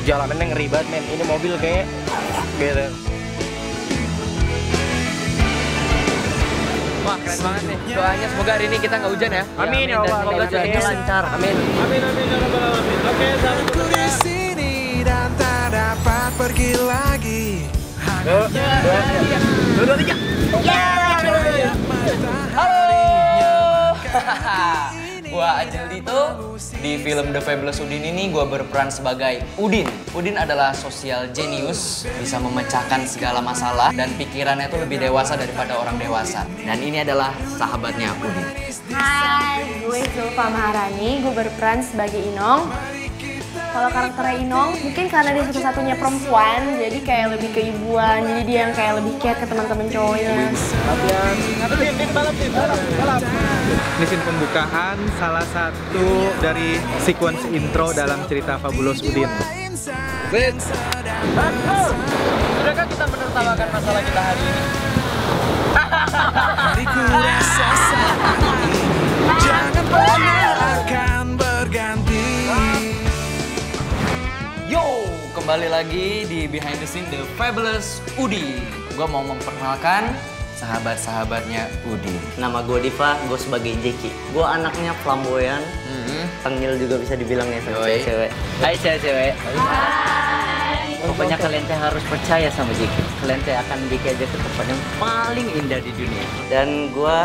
Jalanannya ngeri banget men, ini mobil kayak gitu. Wah keren banget nih, doanya semoga hari ini kita nggak hujan ya. Amin ya Allah, semoga cuacanya lancar. Amin. Amin ya rabbal alamin. Oke, selamat Aku di sini dan tak dapat pergi lagi. Dua, tiga. Gua Ajel Dito, di film The Fabulous Udin ini gua berperan sebagai Udin. Udin adalah sosial genius, bisa memecahkan segala masalah dan pikirannya tuh lebih dewasa daripada orang dewasa. Dan ini adalah sahabatnya Udin. Hai, gue Zulfa Maharani, gue berperan sebagai Inong. Kalau karakternya Inong, mungkin karena dia satu-satunya perempuan, jadi kayak lebih keibuan, jadi dia yang kayak lebih care ke teman-teman cowoknya. Ini scene pembukaan salah satu dari sequence intro dalam cerita Fabulous Udin. Sudahkah kita menertawakan masalah kita hari ini? Mari ku rasa sakit, jangan pernah akan berganti. Yo, kembali lagi di Behind the Scene The Fabulous Udin. Gue mau memperkenalkan sahabat-sahabatnya Udin. Nama gue Diva, gue sebagai Jeki. Gue anaknya flamboyan, panggil juga bisa dibilang ya sama cewek-cewek. Hai cewek-cewek. Pokoknya kalian teh harus percaya sama Jeki. Kalian teh akan dikejek ke tempat yang paling indah di dunia. Dan gue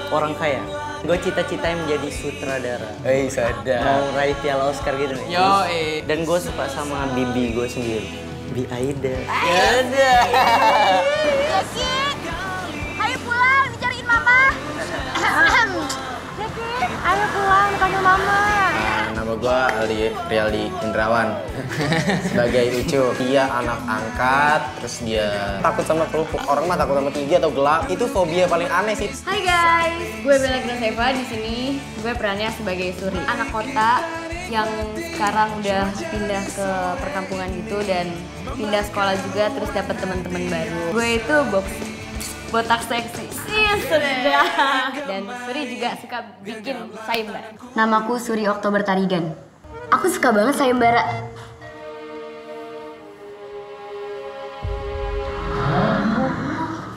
orang kaya. Gue cita-citanya menjadi sutradara. Sadar. Mau raih piala Oscar gitu nih. Yo, Dan gue suka sama bibi gue sendiri. Bi Aida. Yaudah. Jeki, ayo pulang, dicariin mama. Jeki, ayo pulang, bukannya mama. Nama gue Ali Rialdi Indrawan sebagai Ucu. Dia anak angkat, terus dia takut sama kerupuk. Orang mah takut sama tinggi atau gelap. Itu fobia paling aneh sih. Hai guys, gue Bella Graseva di sini. Gue perannya sebagai Suri, anak kota yang sekarang udah pindah ke perkampungan gitu dan pindah sekolah juga, terus dapat teman-teman baru. Gue itu botak seksi. Sedap. Dan Suri juga suka bikin sayembara. Namaku Suri Oktober Tarigan. Aku suka banget sayembara.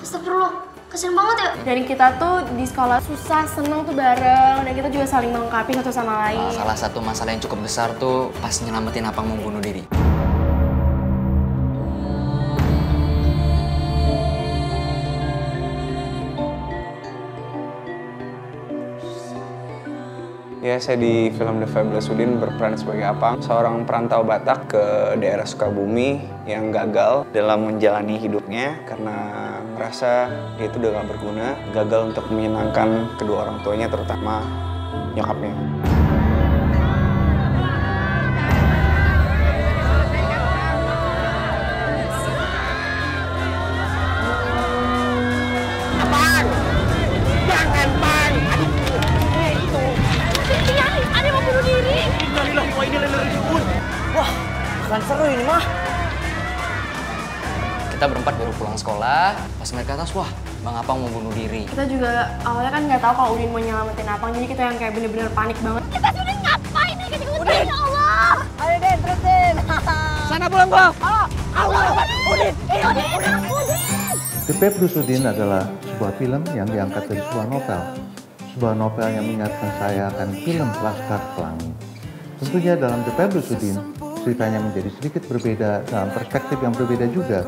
Astagfirullah, kasian banget ya. Dan kita tuh di sekolah susah, seneng tuh bareng, dan kita juga saling melengkapi satu sama lain. Salah satu masalah yang cukup besar tuh pas nyelamatin Apang mau bunuh diri. Ya, saya di film The Fabulous Udin berperan sebagai Apang, seorang perantau Batak ke daerah Sukabumi yang gagal dalam menjalani hidupnya karena merasa dia itu udah gak berguna, gagal untuk menyenangkan kedua orang tuanya, terutama nyokapnya. Kan seru ini mah. Kita berempat baru pulang sekolah, pas mereka atas, wah Bang Apang mau bunuh diri. Kita juga awalnya kan nggak tahu kalau Udin mau nyelamatin Apang, jadi kita yang kayak bener-bener panik banget. Kita sudah ngapain nih? Udin, ya Allah! Ayo deh, terusin. Sana pulang gua. Udin! The Fabulous Udin adalah sebuah film yang diangkat dari sebuah novel. Sebuah novel yang mengingatkan saya akan film Laskar Pelangi. Tentunya dalam The Fabulous Udin, ceritanya menjadi sedikit berbeda dalam perspektif yang berbeda juga,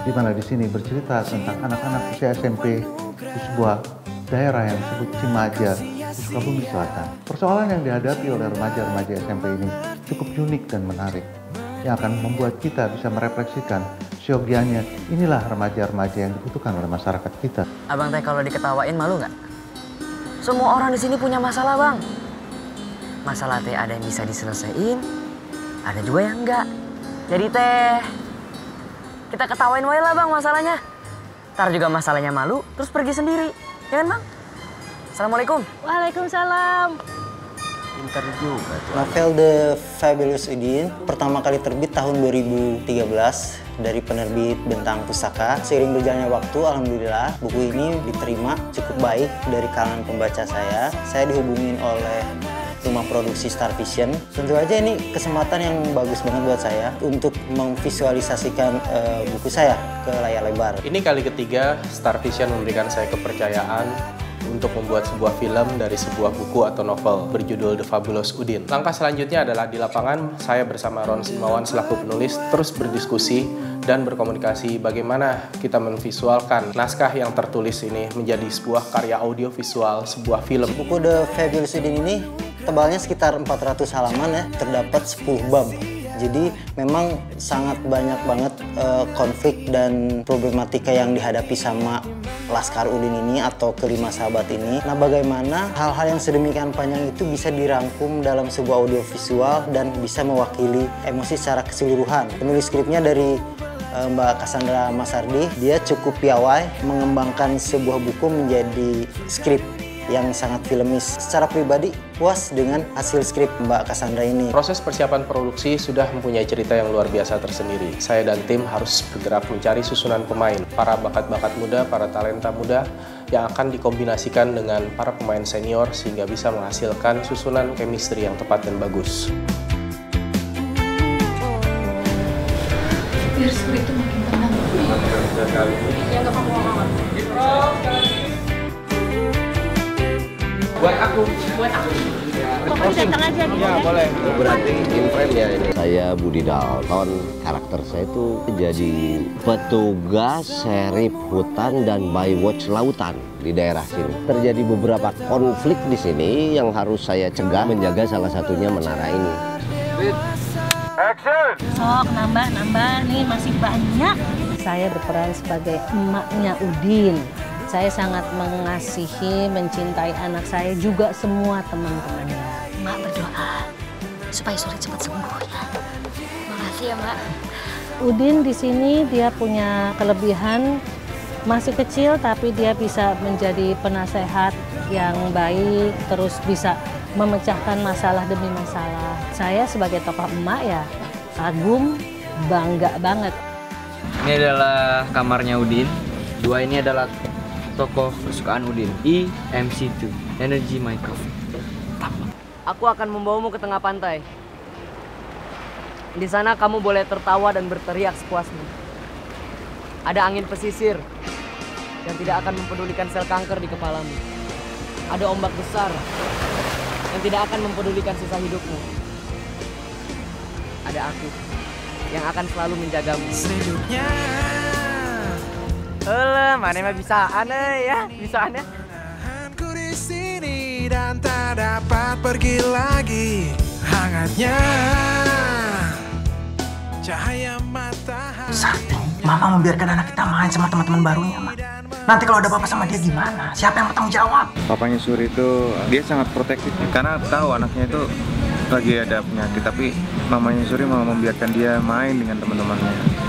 di mana di sini bercerita tentang anak-anak usia SMP di sebuah daerah yang disebut Cimaja di Sukabumi Selatan. Persoalan yang dihadapi oleh remaja-remaja SMP ini cukup unik dan menarik, yang akan membuat kita bisa merefleksikan siogianya inilah remaja-remaja yang dibutuhkan oleh masyarakat kita. Abang teh kalau diketawain malu nggak? Semua orang di sini punya masalah, Bang. Masalah teh ada yang bisa diselesaikan, ada juga yang enggak. Jadi teh, kita ketawain wae lah Bang masalahnya. Ntar juga masalahnya malu, terus pergi sendiri. Ya kan Bang? Assalamualaikum. Waalaikumsalam. Pintar juga tuh. Novel The Fabulous Udin pertama kali terbit tahun 2013 dari penerbit Bentang Pusaka. Seiring berjalannya waktu, alhamdulillah buku ini diterima cukup baik dari kalangan pembaca saya. Saya dihubungin oleh rumah produksi Star Vision. Tentu aja ini kesempatan yang bagus banget buat saya untuk memvisualisasikan buku saya ke layar lebar. Ini kali ketiga Star Vision memberikan saya kepercayaan untuk membuat sebuah film dari sebuah buku atau novel berjudul The Fabulous Udin. Langkah selanjutnya adalah di lapangan, saya bersama Ron Simawan selaku penulis terus berdiskusi dan berkomunikasi bagaimana kita memvisualkan naskah yang tertulis ini menjadi sebuah karya audio visual, sebuah film. Buku The Fabulous Udin ini tebalnya sekitar 400 halaman ya, terdapat 10 bab. Jadi memang sangat banyak banget konflik dan problematika yang dihadapi sama Laskar Udin ini atau kelima sahabat ini. Nah, bagaimana hal-hal yang sedemikian panjang itu bisa dirangkum dalam sebuah audiovisual dan bisa mewakili emosi secara keseluruhan. Penulis skripnya dari Mbak Cassandra Masardi, dia cukup piawai mengembangkan sebuah buku menjadi skrip yang sangat filmis. Secara pribadi puas dengan hasil skrip Mbak Cassandra ini. Proses persiapan produksi sudah mempunyai cerita yang luar biasa tersendiri. Saya dan tim harus bergerak mencari susunan pemain, para bakat-bakat muda, para talenta muda yang akan dikombinasikan dengan para pemain senior sehingga bisa menghasilkan susunan chemistry yang tepat dan bagus. Biar skrip itu makin tenang. Ya nggak mau. Buat aku. Pokoknya datang aja gitu ya. Boleh. Berarti in frame ya ini. Saya Budi Dalton, karakter saya itu jadi petugas serip hutan dan bywatch lautan di daerah sini. Terjadi beberapa konflik di sini yang harus saya cegah, menjaga salah satunya menara ini. Action! Sok, nambah, nih masih banyak. Saya berperan sebagai emaknya Udin. Saya sangat mengasihi, mencintai anak saya juga semua teman-temannya. Mak berdoa supaya Suri cepat sembuh ya. Makasih ya, Mak. Udin di sini dia punya kelebihan, masih kecil tapi dia bisa menjadi penasehat yang baik, terus bisa memecahkan masalah demi masalah. Saya sebagai tokoh emak ya kagum, bangga banget. Ini adalah kamarnya Udin. Dua ini adalah tokoh kesukaan Udin, EMC2, Energy Microphone. Aku akan membawamu ke tengah pantai. Di sana kamu boleh tertawa dan berteriak sepuasmu. Ada angin pesisir yang tidak akan mempedulikan sel kanker di kepalamu. Ada ombak besar yang tidak akan mempedulikan sisa hidupmu. Ada aku yang akan selalu menjagamu. Seduhnya. Mana mah bisa aneh ya, bisa aneh. Ku di sini dan tak dapat pergi lagi. Hangatnya cahaya matahari. Sakti, Mama membiarkan anak kita main sama teman-teman barunya, Ma. Nanti kalau ada apa-apa sama dia gimana? Siapa yang bertanggung jawab? Papanya Suri itu dia sangat protektif karena tahu anaknya itu lagi ada penyakit, tapi mamanya Suri mau membiarkan dia main dengan teman-temannya.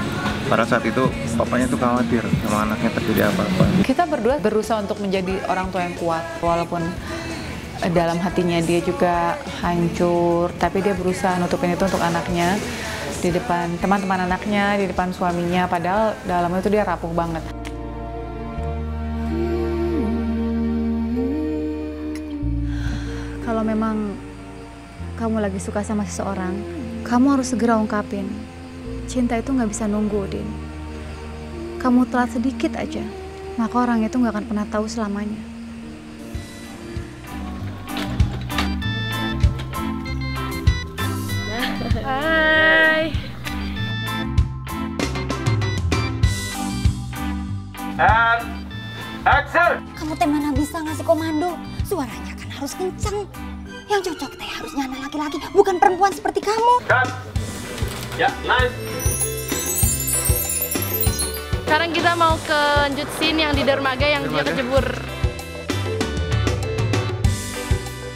Pada saat itu papanya tuh khawatir sama anaknya terjadi apa-apa. Kita berdua berusaha untuk menjadi orang tua yang kuat, walaupun dalam hatinya dia juga hancur, tapi dia berusaha nutupin itu untuk anaknya di depan teman-teman anaknya, di depan suaminya, padahal dalamnya itu dia rapuh banget. Kalau memang kamu lagi suka sama seseorang, kamu harus segera ungkapin. Cinta itu nggak bisa nunggu, Udin. Kamu telat sedikit aja, maka orang itu nggak akan pernah tahu selamanya. Hai. Action! Kamu teh mana bisa ngasih komando? Suaranya kan harus kencang. Yang cocok teh harusnya anak laki-laki, bukan perempuan seperti kamu. Cut. Ya, nice. Sekarang kita mau ke lanjut scene yang di dermaga yang dia kejebur.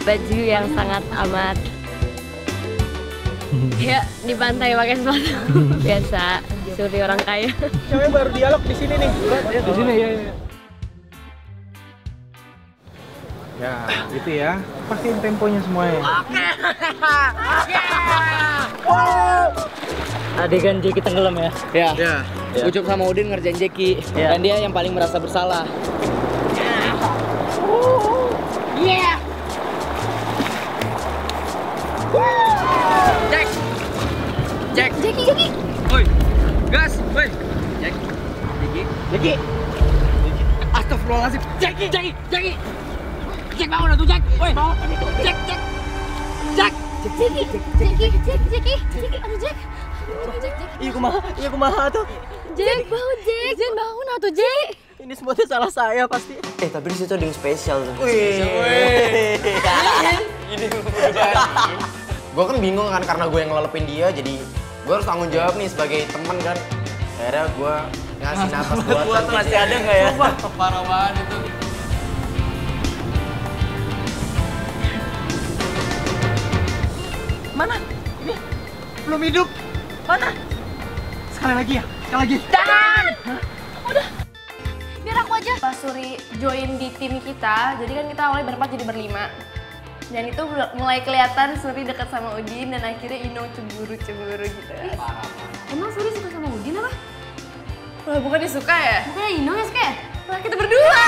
Baju yang sangat amat. Ya, di pantai pakai sepatu. Biasa, Suri orang kaya. Cewek baru dialog di sini nih. Di sini ya. Ya, gitu ya. Pakein temponya semuanya. Oke. Adegan Jeki tenggelam ya? Ya. Ucup sama Udin ngerjain Jeki. Dan dia yang paling merasa bersalah. Jack. Jackie. Woi, gas, woi. Jackie. Astagfirullahaladzim. Jackie. Jack bangun atuh Jack. Woi, Jack. Jackie. Aduh Jack. Iya kumaha tuh. Jack bangun atuh Jack. Ini semua tuh salah saya pasti. Tapi di situ ada yang spesial tuh. Gue kan bingung kan karena gue yang ngelepin dia, jadi gue harus tanggung jawab nih sebagai temen kan. Akhirnya gue ngasih nafas buatan. Masih ada nggak ya? Parah banget itu. Mana? Ini belum hidup. Mana? Sekali lagi. Jangan! Udah. Biar aku aja. Pas Suri join di tim kita, jadi kan kita awalnya berempat jadi berlima. Dan itu mulai kelihatan Suri dekat sama Udin dan akhirnya Ino cemburu gitu. Emang Suri suka sama Udin apa? Wah, bukan dia suka ya? Bukannya Ino yang suka ya? Nah, kita berdua.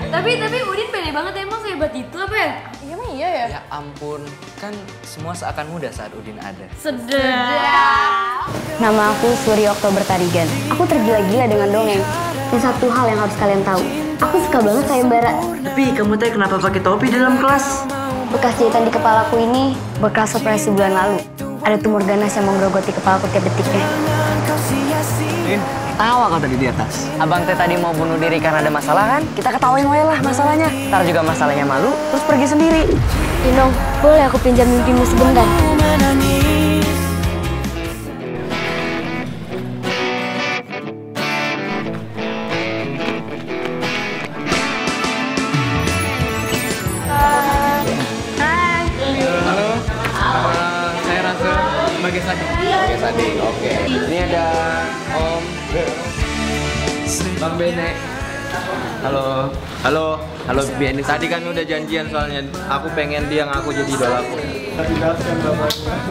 Tapi Udin pede banget emang sehebat itu apa ya? Emang iya ya? Ya ampun, kan semua seakan mudah saat Udin ada. Sedap. Nama aku Suri Oktober Tarigan. Aku tergila-gila dengan dongeng. Dan satu hal yang harus kalian tahu, aku suka banget sayembara. Tapi kamu teh kenapa pakai topi di dalam kelas? Bekas jahitan di kepalaku ini bekas operasi bulan lalu. Ada tumor ganas yang menggerogoti kepalaku tiap detiknya. Tawa kau tadi di atas. Abang teh tadi mau bunuh diri karena ada masalah kan? Kita ketawain wae lah masalahnya. Ntar juga masalahnya malu, terus pergi sendiri. Inong, boleh aku pinjam mimpimu sebentar? Saya Rasa sebagai Sading. Oke. Ini ada Om Bang Bene. Halo Bene. Tadi kan udah janjian soalnya aku pengen dia ngaku jadi idolaku.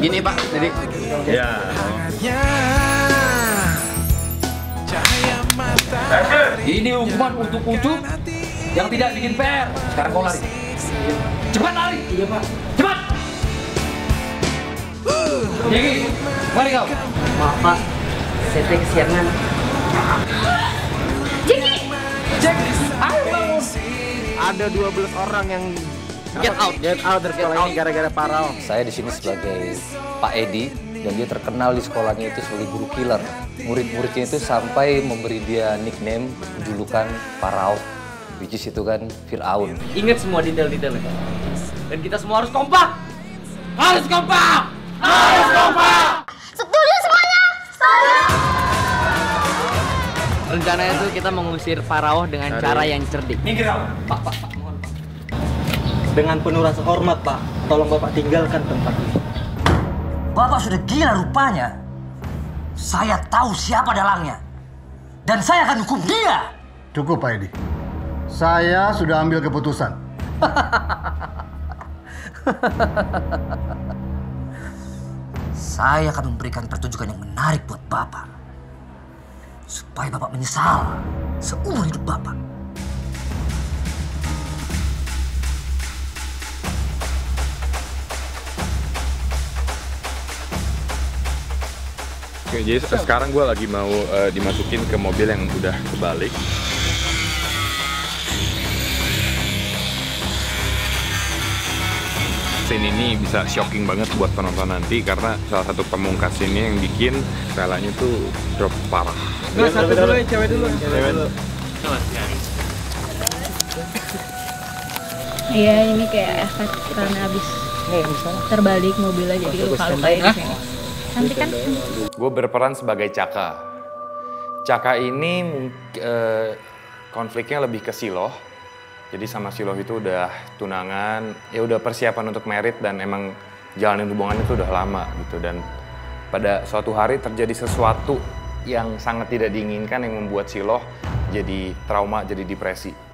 Gini Pak, jadi ya. Ini hukuman untuk Ucup yang tidak bikin PR. Sekarang kau lari. Cepat lari. Iya Pak. Cepat. Jadi, mari kau. Maaf Pak, saya teh kesiangan. Jack, ayo bangun. Ada 12 orang yang get out dari sekolah ini gara-gara Parao. Saya di sini sebagai Pak Edi dan dia terkenal di sekolahnya itu sebagai guru killer. Murid-muridnya itu sampai memberi dia nickname julukan Parao, which is itu kan Fir'aun. Ingat semua detail-detailnya. Dan kita semua harus kompak. Harus kompak. Setuju semuanya? Setuju. Rencananya itu kita mengusir Parao dengan cara yang cerdik. Minggir kau. Pak, mohon. Dengan penuh rasa hormat, Pak. Tolong Bapak tinggalkan tempat ini. Bapak sudah gila rupanya. Saya tahu siapa dalangnya. Dan saya akan hukum dia. Cukup, Pak Edi. Saya sudah ambil keputusan. Saya akan memberikan pertunjukan yang menarik buat Bapak. Supaya Bapak menyesal seumur hidup Bapak. Oke, jadi sekarang gue lagi mau dimasukin ke mobil yang udah kebalik. Scene ini bisa shocking banget buat penonton nanti karena salah satu pemungkas ini yang bikin relanya tuh drop parah. Nggak, satu dulu ya, cewek dulu. Iya, ini kayak efek karena habis terbalik mobilnya jadi luka-luka di sini. Nanti kan? Gue berperan sebagai Caka. Caka ini konfliknya lebih ke Siloh. Jadi sama Siloh itu udah tunangan, ya udah persiapan untuk merit dan emang jalanin hubungan itu udah lama gitu. Dan pada suatu hari terjadi sesuatu yang sangat tidak diinginkan yang membuat Siloh jadi trauma, jadi depresi.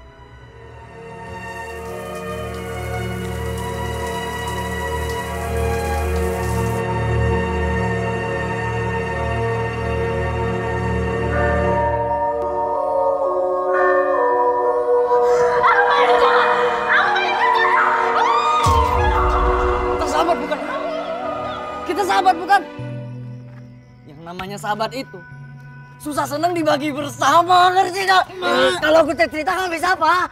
namanya sahabat itu susah senang dibagi bersama, ngerti gak? Kalau aku cerita nggak bisa apa?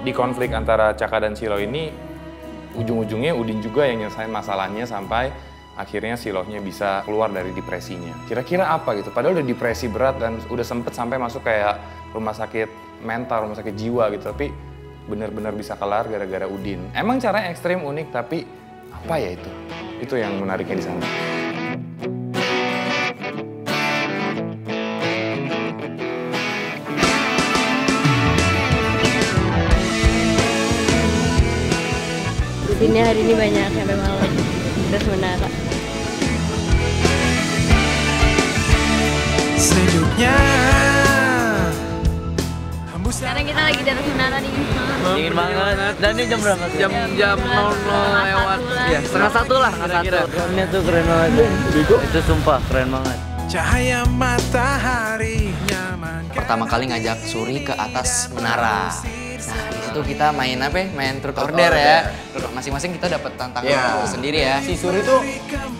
Di konflik antara Caka dan Shiloh ini, ujung-ujungnya Udin juga yang nyelesain masalahnya sampai akhirnya Shilohnya bisa keluar dari depresinya. Kira-kira apa gitu? Padahal udah depresi berat dan udah sempet sampai masuk kayak rumah sakit mental, rumah sakit jiwa gitu. Tapi benar-benar bisa kelar gara-gara Udin. Emang caranya ekstrim, unik, tapi apa ya itu? Itu yang menariknya di sana. Udinnya hari ini banyak sampai malam. Terus menara. Sejuknya. Sekarang kita lagi di atas menara nih. Dingin banget. Dan ini jam berapa? Jam 00 lewat. Ya, setengah satu lah. Drone-nya tuh keren banget. Itu sumpah keren banget. Cahaya matahari nyaman. Pertama kali ngajak Suri ke atas menara. Nah, di situ kita main apa ya? Main truth order ya. Masing-masing kita dapat tantangan sendiri ya. Si Suri tuh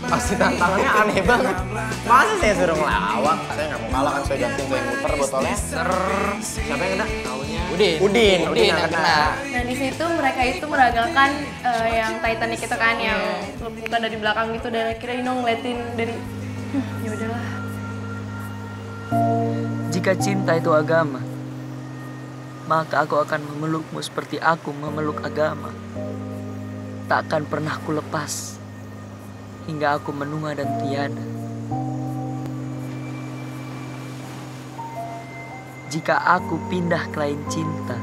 pasti tantangannya aneh banget. Masa saya suruh ngelawak? Saya nggak mau kalah kan, saya gantiin, saya muter botolnya. Siapa yang kena? Taunya Udin yang kena. Nah di situ mereka itu meragalkan yang Titanic itu kan, yang bukan dari belakang gitu, dan akhirnya Ino ngeliatin dari ya udahlah. Jika cinta itu agama, maka aku akan memelukmu seperti aku memeluk agama. Tak akan pernah ku lepas hingga aku menua dan tiada. Jika aku pindah ke lain cinta,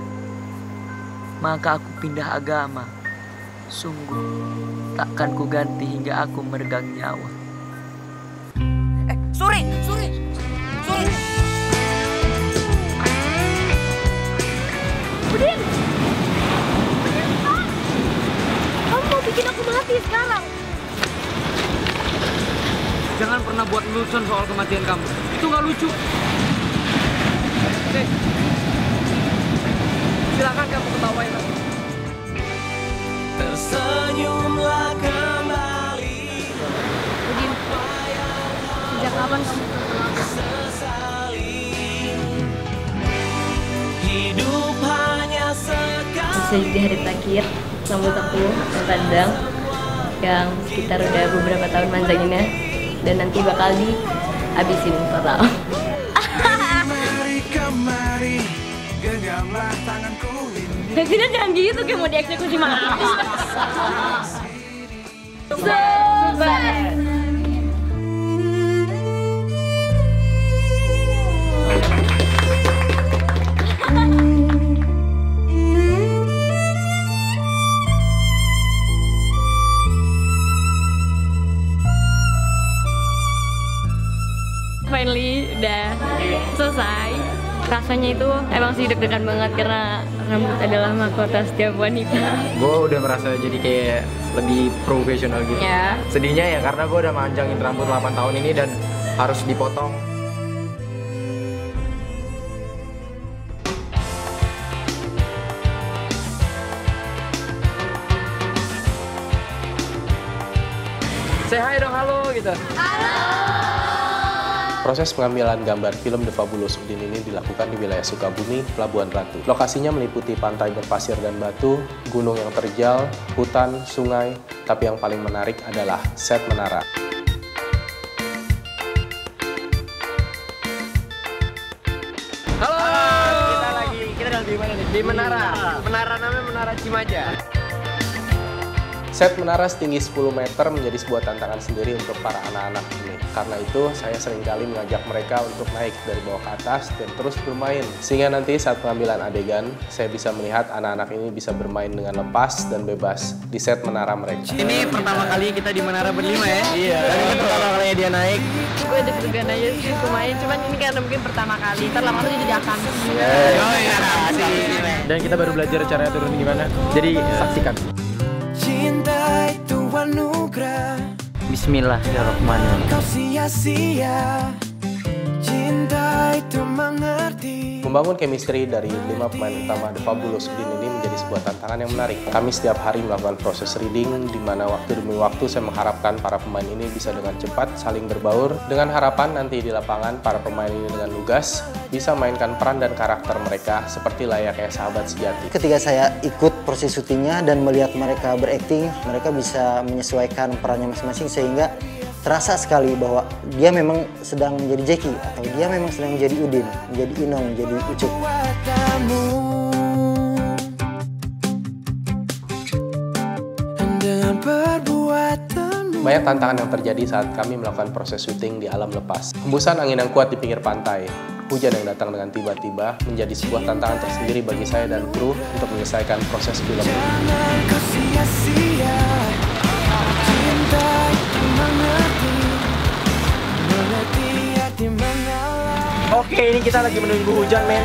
maka aku pindah agama. Sungguh takkan ku ganti hingga aku meregang nyawa. Suri! Udin! Kamu mau bikin aku mati sekarang? Jangan pernah buat lelucon soal kematian kamu. Itu nggak lucu. Oke. Silakan kamu ketawain aku. Tersenyumlah kembali. Udin, sejak kapan kamu kenal aku? Hidup hanya sekali. Bisa di hari terakhir, rambut aku yang panjang, yang sekitar udah beberapa tahun manjanginnya, dan nanti bakal dihabisin total. Kemari, genggamlah tanganku ini. Tidak, jangan gitu, kayak mau dieksekusi mati. Sobat. Finally udah selesai. Rasanya itu emang sih deg-degan banget karena rambut adalah mahkota setiap wanita. Gue udah merasa jadi kayak lebih profesional gitu. Ya. Sedihnya ya karena gue udah manjangin rambut 8 tahun ini dan harus dipotong. Say hi dong, halo gitu. Proses pengambilan gambar film The Fabulous Udin ini dilakukan di wilayah Sukabumi, Pelabuhan Ratu. Lokasinya meliputi pantai berpasir dan batu, gunung yang terjal, hutan, sungai, tapi yang paling menarik adalah set menara. Halo, kita lagi di mana nih? Di menara. Menara namanya Menara Cimaja. Set menara setinggi 10 meter menjadi sebuah tantangan sendiri untuk para anak-anak ini. Karena itu, saya seringkali mengajak mereka untuk naik dari bawah ke atas dan terus bermain. Sehingga nanti saat pengambilan adegan, saya bisa melihat anak-anak ini bisa bermain dengan lepas dan bebas di set menara mereka. Ini pertama kali kita di menara berlima ya? Iya. Dan ini pertama kali dia naik. Gue deg-degan aja sih lumayan, cuman ini karena mungkin pertama kali. Ntar lama tuh jadi akan. Oh iya, dan kita baru belajar caranya turun gimana. Jadi saksikan. Cinta itu anugerah. Bismillahirrahmanirrahim. Kau sia-sia. Cinta itu mengerti. Membangun chemistry dari 5 pemain utama The Fabulous Udin ini menjadi sebuah tantangan yang menarik. Kami setiap hari melakukan proses reading, di mana waktu demi waktu saya mengharapkan para pemain ini bisa dengan cepat saling berbaur, dengan harapan nanti di lapangan para pemain ini dengan lugas bisa mainkan peran dan karakter mereka seperti layaknya sahabat sejati. Ketika saya ikut proses syutingnya dan melihat mereka berakting, mereka bisa menyesuaikan perannya masing-masing sehingga terasa sekali bahwa dia memang sedang menjadi Jackie atau dia memang sedang menjadi Udin, menjadi Inong, menjadi Ucup. Banyak tantangan yang terjadi saat kami melakukan proses syuting di alam lepas. Hembusan angin yang kuat di pinggir pantai, hujan yang datang dengan tiba-tiba menjadi sebuah tantangan tersendiri bagi saya dan kru untuk menyelesaikan proses film ini. Oke, ini kita lagi menunggu hujan, men.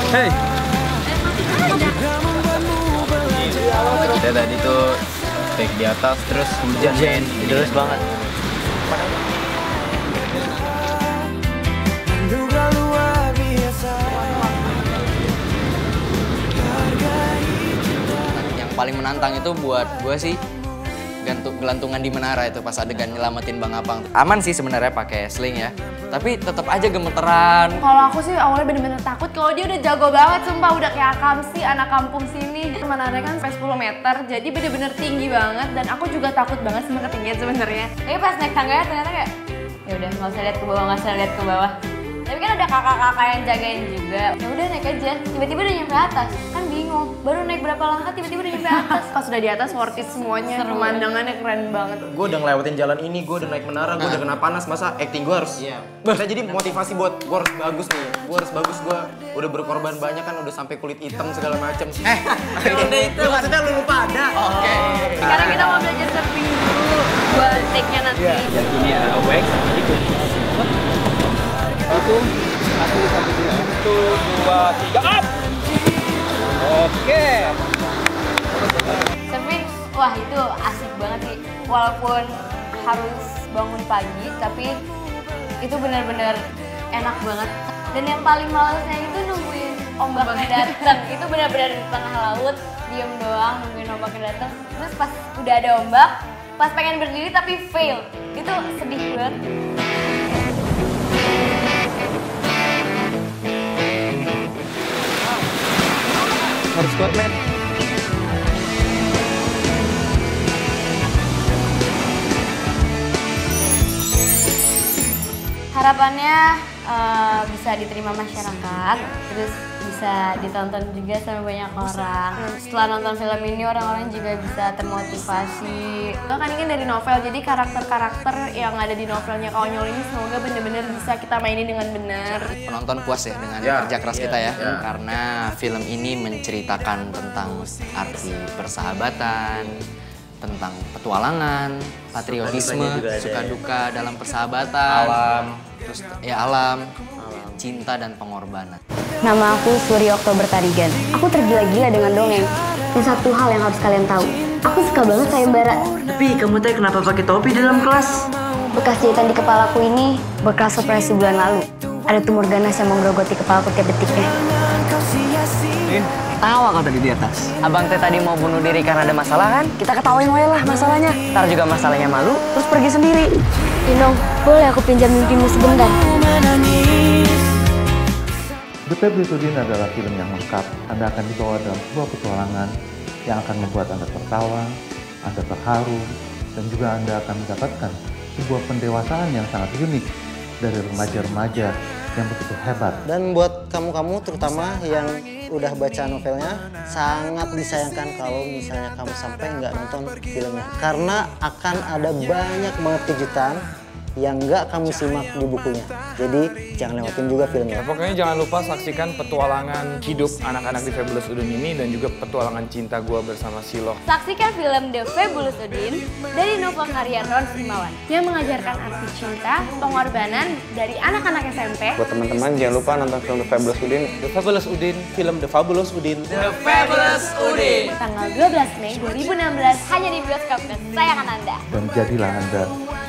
Hey. Kita tadi tuh take di atas terus hujan, men. Terus banget. Yang paling menantang itu buat gue sih gelantungan di menara itu pas adegan nyelamatin Bang Apang. Aman sih sebenarnya pakai sling ya, tapi tetap aja gemeteran. Kalau aku sih awalnya bener-bener takut, kalau dia udah jago banget, sumpah udah kayak Akamsi, anak kampung sini. Menaranya kan sampai 10 meter, jadi bener-bener tinggi banget dan aku juga takut banget sama ketinggian sebenarnya. Tapi pas naik tangganya ternyata kayak, ya udah nggak usah lihat ke bawah, nggak usah lihat ke bawah. Tapi kan ada kakak-kakak yang jagain juga. Ya udah naik aja, tiba-tiba udah nyampe atas, kan bingung. Baru naik berapa langkah tiba-tiba udah nyampe atas. Pas udah di atas worth it semuanya, pemandangannya keren banget. Gue udah ngelewatin jalan ini, gue udah naik menara, gue udah kena panas, masa acting gue harus bisa jadi motivasi buat gue harus bagus nih. Gue harus bagus, gue udah berkorban banyak kan, udah sampai kulit hitam segala macam. Udah itu maksudnya lu lupa ada. Oke. Sekarang kita mau belajar surfing dulu buat take-nya nanti. Yang ini ada wax, jadi hukum 1, 2, 3, up! Oke. Surfing, wah itu asik banget sih. Walaupun harus bangun pagi, tapi itu benar-benar enak banget. Dan yang paling malesnya itu nungguin ombaknya datang. Itu benar-benar di tengah laut, diem doang nungguin ombaknya datang. Terus pas udah ada ombak, pas pengen berdiri tapi fail. Itu sedih banget. Harus kuat, men. Harapannya bisa diterima masyarakat, terus bisa ditonton juga sama banyak orang. Setelah nonton film ini orang-orang juga bisa termotivasi. Kan ini kan dari novel, jadi karakter-karakter yang ada di novelnya Konyol ini semoga bener-bener bisa kita mainin dengan benar. Penonton puas ya dengan kerja keras kita ya, karena film ini menceritakan tentang arti persahabatan, tentang petualangan, patriotisme, suka duka dalam persahabatan, terus ya alam, cinta dan pengorbanan. Nama aku Suri Oktober Tarigan. Aku tergila-gila dengan dongeng. Dan satu hal yang harus kalian tahu, aku suka banget sayembara. Tapi kamu teh kenapa pakai topi di dalam kelas? Bekas jahitan di kepalaku ini bekas operasi bulan lalu. Ada tumor ganas yang menggerogoti kepalaku tiap detiknya. Tawa kau tadi di atas. Abang teh tadi mau bunuh diri karena ada masalah kan? Kita ketawain wae lah masalahnya. Ntar juga masalahnya malu, terus pergi sendiri. Inong, boleh aku pinjam mimpimu sebentar? The Fabulous Udin adalah film yang lengkap. Anda akan dibawa dalam sebuah petualangan yang akan membuat Anda tertawa, Anda terharu, dan juga Anda akan mendapatkan sebuah pendewasaan yang sangat unik dari remaja-remaja yang begitu hebat. Dan buat kamu-kamu terutama yang udah baca novelnya, sangat disayangkan kalau misalnya kamu sampai nggak nonton filmnya. Karena akan ada banyak banget kejutan yang nggak kamu simak di bukunya. Jadi jangan lewatin juga filmnya. Pokoknya jangan lupa saksikan petualangan hidup anak-anak di Fabulous Udin ini dan juga petualangan cinta gua bersama Siloh. Saksikan film The Fabulous Udin dari novel karya Ron Simawan yang mengajarkan arti cinta, pengorbanan dari anak-anak SMP. Buat teman-teman jangan lupa nonton film The Fabulous Udin. The Fabulous Udin, film The Fabulous Udin. The Fabulous Udin. Tanggal 12 Mei 2016 hanya di bioskop kesayangan Anda. Dan jadilah Anda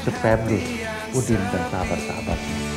se-fabulous Udin dan sahabat-sahabatnya.